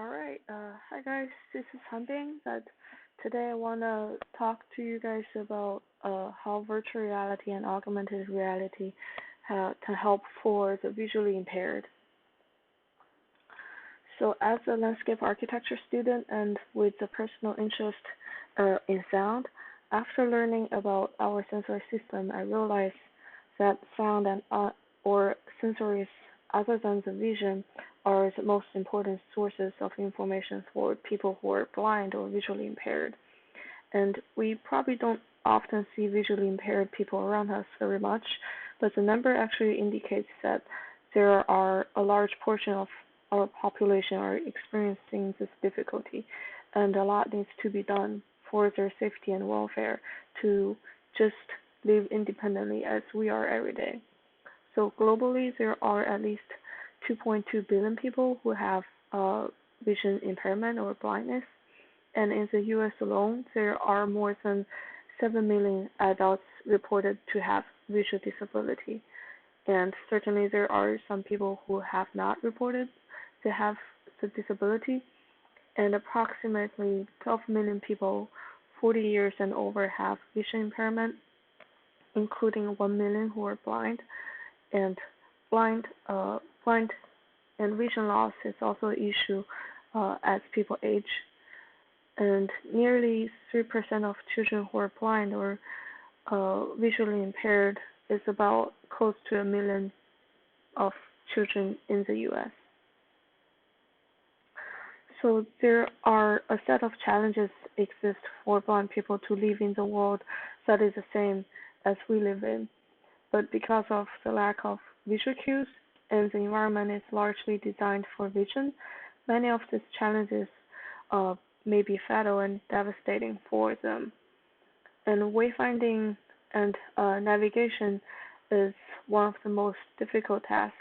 Alright, hi guys, this is Hanbing. That today I wanna talk to you guys about how virtual reality and augmented reality can help for the visually impaired. So as a landscape architecture student and with a personal interest in sound, after learning about our sensory system, I realized that sound and or sensories other than the vision are the most important sources of information for people who are blind or visually impaired. And we probably don't often see visually impaired people around us very much, but the number actually indicates that there are a large portion of our population are experiencing this difficulty, and a lot needs to be done for their safety and welfare to just live independently as we are every day. So globally, there are at least 2.2 billion people who have vision impairment or blindness, and in the U.S. alone, there are more than 7 million adults reported to have visual disability. And certainly there are some people who have not reported they have the disability, and approximately 12 million people 40 years and over have vision impairment, including 1 million who are blind. And blind and vision loss is also an issue as people age. And nearly 3% of children who are blind or visually impaired is about close to a million of children in the U.S. So there are a set of challenges exist for blind people to live in the world that is the same as we live in. But because of the lack of visual cues and the environment is largely designed for vision, many of these challenges may be fatal and devastating for them. And wayfinding and navigation is one of the most difficult tasks.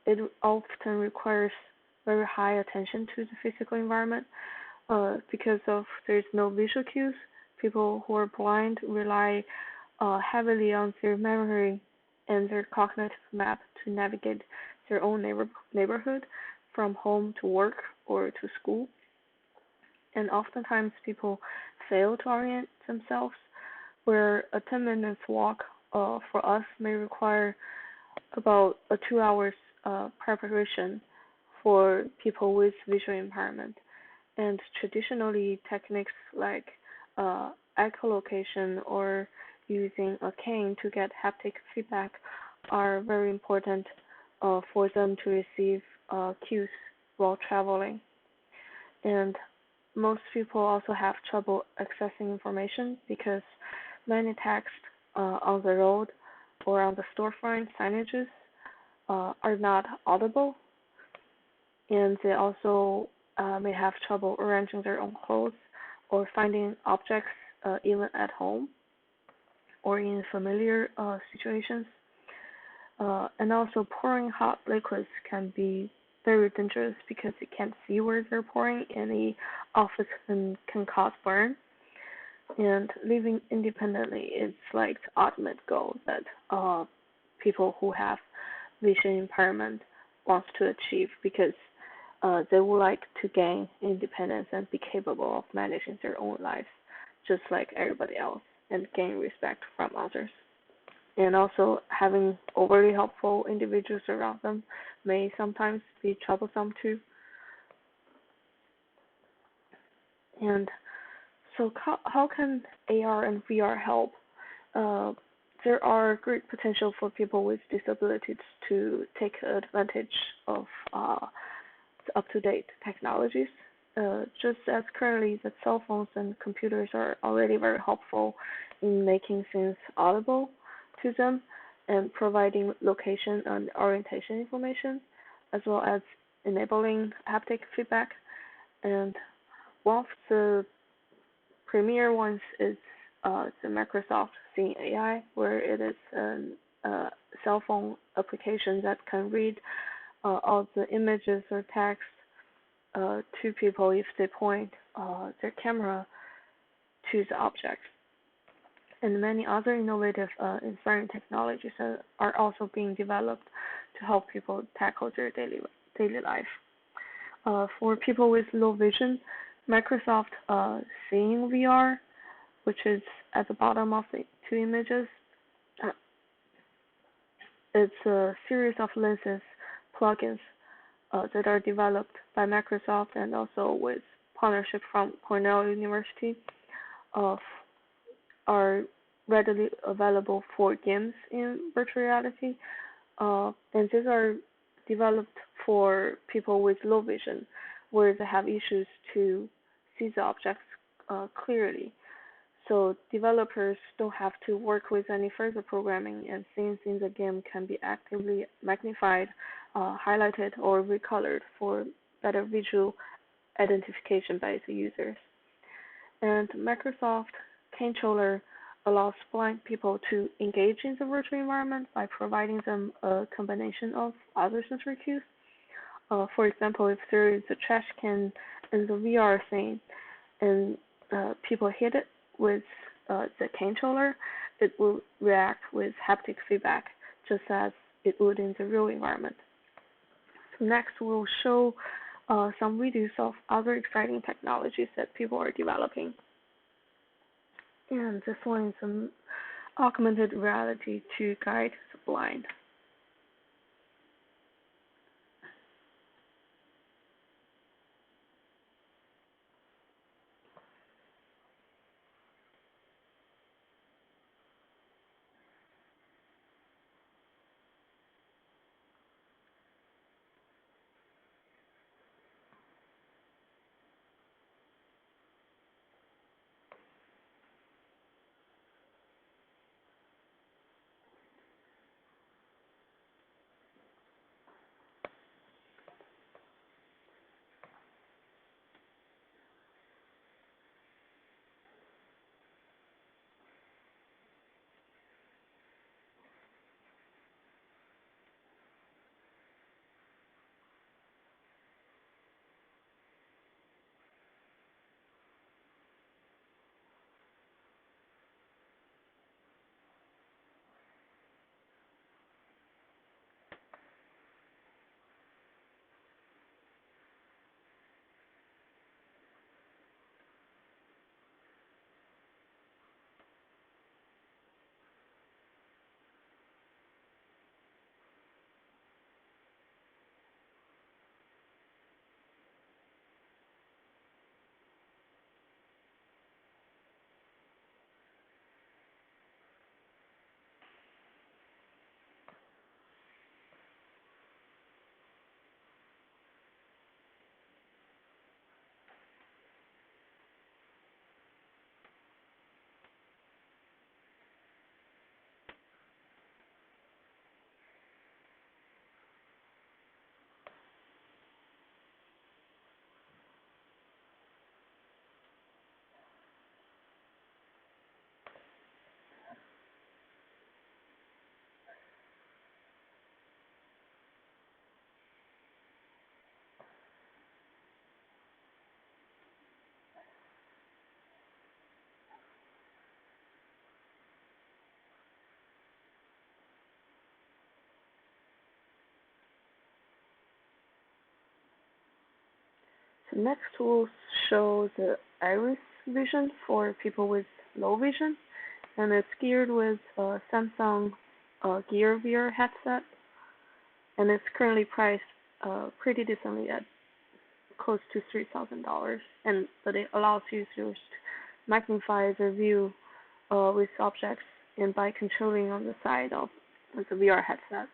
It often requires very high attention to the physical environment because of there's no visual cues. People who are blind rely heavily on their memory and their cognitive map to navigate their own neighborhood from home to work or to school. And oftentimes people fail to orient themselves, where a 10 minutes walk for us may require about a 2 hours preparation for people with visual impairment. And traditionally, techniques like echolocation or using a cane to get haptic feedback are very important for them to receive cues while traveling. And most people also have trouble accessing information because many text on the road or on the storefront signages are not audible, and they also may have trouble arranging their own clothes or finding objects even at home or in familiar situations. And also pouring hot liquids can be very dangerous because you can't see where they're pouring, and it often can cause burn. And living independently is like the ultimate goal that people who have vision impairment wants to achieve, because they would like to gain independence and be capable of managing their own lives just like everybody else and gain respect from others. And also having overly helpful individuals around them may sometimes be troublesome too. And so how can AR and VR help? Uh, there are great potential for people with disabilities to take advantage of up-to-date technologies. Just as currently the cell phones and computers are already very helpful in making things audible to them and providing location and orientation information, as well as enabling haptic feedback. And one of the premier ones is the Microsoft Seeing AI, where it is a cell phone application that can read all the images or text to people if they point their camera to the object. And many other innovative, inspiring technologies are also being developed to help people tackle their daily life. For people with low vision, Microsoft Seeing VR, which is at the bottom of the two images, uh, it's a series of lenses plugins that are developed by Microsoft and also with partnership from Cornell University of are readily available for games in virtual reality, and these are developed for people with low vision, where they have issues to see the objects clearly. So developers don't have to work with any further programming, and scenes in the game can be actively magnified, highlighted, or recolored for better visual identification by the users. And Microsoft Controller allows blind people to engage in the virtual environment by providing them a combination of other sensory cues. For example, if there is a trash can in the VR scene and people hit it with the controller, it will react with haptic feedback, just as it would in the real environment. So next, we'll show some videos of other exciting technologies that people are developing. And this one is an augmented reality to guide the blind. So next, we'll show the iris vision for people with low vision, and it's geared with a Samsung Gear VR headset, and it's currently priced pretty decently at close to $3,000, and but it allows users to magnify their view with objects and by controlling on the side of the VR headset.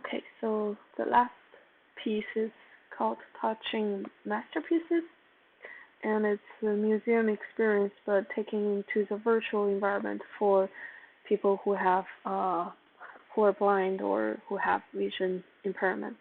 Okay, so the last piece is called Touching Masterpieces, and it's a museum experience, but taking into the virtual environment for people who are blind or who have vision impairments.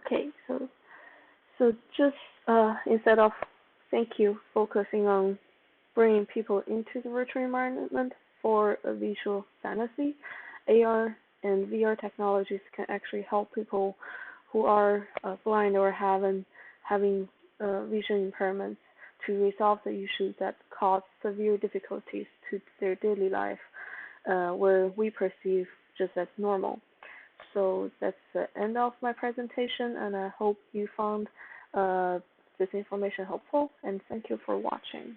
Okay, so just instead of thank you focusing on bringing people into the virtual environment for a visual fantasy, AR and VR technologies can actually help people who are blind or having vision impairments to resolve the issues that cause severe difficulties to their daily life, where we perceive just as normal. So that's the end of my presentation, and I hope you found this information helpful, and thank you for watching.